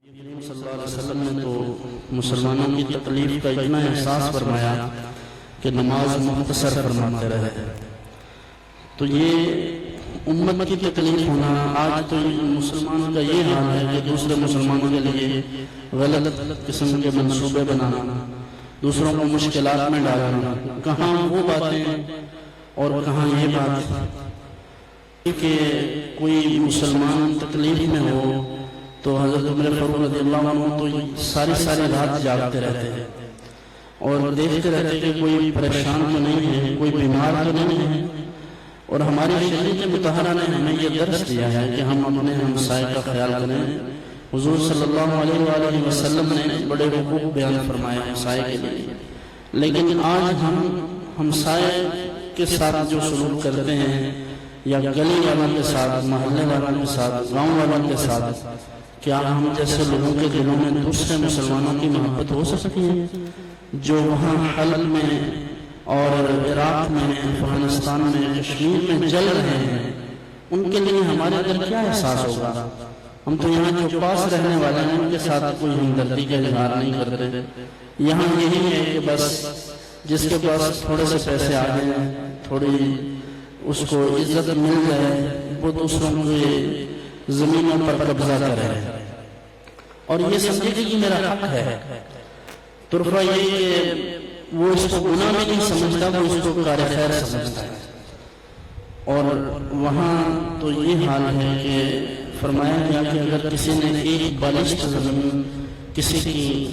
کریم صلی اللہ علیہ وسلم نے تو مسلمانوں کی تکلیف کا اتنا احساس فرمایا کہ نماز مختصر فرماتے رہے. تو یہ امت کی تکلیف ہونا، آج تو مسلمان کا یہ حال ہے کہ دوسرے مسلمانوں کے لیے غلط قسم کے منصوبے بنانا، دوسروں کو مشکلات میں ڈالنا، کہاں وہ باتیں اور کہاں یہ بات کہ کوئی مسلمان تکلیف میں ہو تو حضرت عمر فاروق رضی اللہ عنہ تو ساری رات جاگتے رہتے ہیں اور دیکھتے رہتے کہ کوئی پریشان تو نہیں ہے، کوئی بیمار تو نہیں ہے. اور ہماری شریعت مطہرہ نے ہمیں یہ درس دیا ہے کہ ہم اپنے ہمسائے کا خیال کریں. حضور صلی اللہ علیہ وآلہ وسلم نے بڑے حقوق بیان فرمائے ہمسائے کے لیے، لیکن آج ہم ہمسائے کے ساتھ جو سلوک کرتے ہیں یا گلی والوں کے ساتھ، محلے والوں کے ساتھ، گاؤں والوں کے ساتھ، کیا ہم جیسے لوگوں کے دلوں میں دوسرے مسلمانوں کی محبت ہو سکتی ہے؟ جو وہاں حلب میں اور عراق میں، افغانستان میں، کشمیر میں جل رہے ہیں، ان کے لیے ہمارے اندر کیا احساس ہوگا؟ ہم تو یہاں جو پاس رہنے والے ہیں ان کے ساتھ کوئی ہمدردی کا اظہار نہیں کرتے. یہاں یہی ہے کہ بس جس کے پاس تھوڑے سے پیسے آ گئے، تھوڑی اس کو عزت مل جائے، وہ دوسروں کے زمینوں پر قبضہ کرے اور یہ سمجھے کہ میرا حق ہے. طرفہ یہ کہ وہ اس کو گناہ میں نہیں سمجھتا، وہ اس کو کار خیر سمجھتا ہے. اور وہاں تو یہ حال ہے کہ فرمایا گیا کہ اگر کسی نے ایک بالشت زمین کسی کی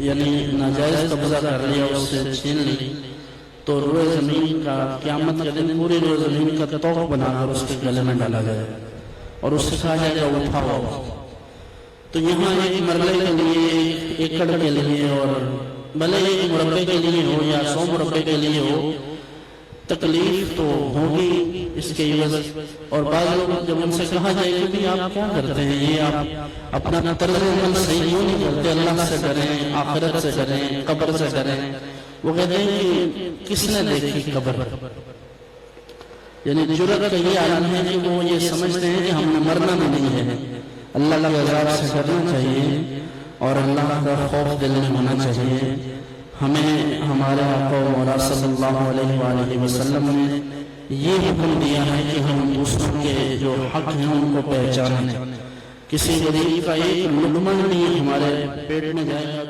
یعنی ناجائز قبضہ کر لیا، اسے چھین لی، تو روئے زمین کا قیامت کے دن پوری روئے زمین کا توق بنا کر اس کے گلے میں ڈالا گیا اور اس سے کہا جائے گا اٹھاؤ. تو یہاں ایک مرلے کے لیے، ایک ایکڑ کے لیے، اور بھلے ایک مربع کے لیے ہو یا 100 مربع کے لیے ہو، تکلیف تو ہوگی اس کے عوض. اور بعض لوگ جب ان سے کہا جائے کہ آپ کیا کرتے ہیں، یہ آپ اپنا طرز عمل صحیح کیوں نہیں کرتے، اللہ سے کریں، آخرت سے کریں، قبر سے کریں، وہ کہتے ہیں کہ کس نے دیکھی قبر. یعنی جرأت کا یہ عالم ہے کہ وہ یہ سمجھتے ہیں کہ ہم نے مرنا بھی نہیں ہے. اللہ کے عذاب سے ڈرنا چاہیے اور اللہ کا خوف دل میں ہونا چاہیے. ہمیں ہمارے آقا و مولا صلی اللہ علیہ وآلہ وسلم نے یہ حکم دیا ہے کہ ہم دوسروں کے جو حق ہیں ان کو پہچانیں. کسی غریب کا ایک لقمہ نہیں ہمارے پیٹ میں جائے گا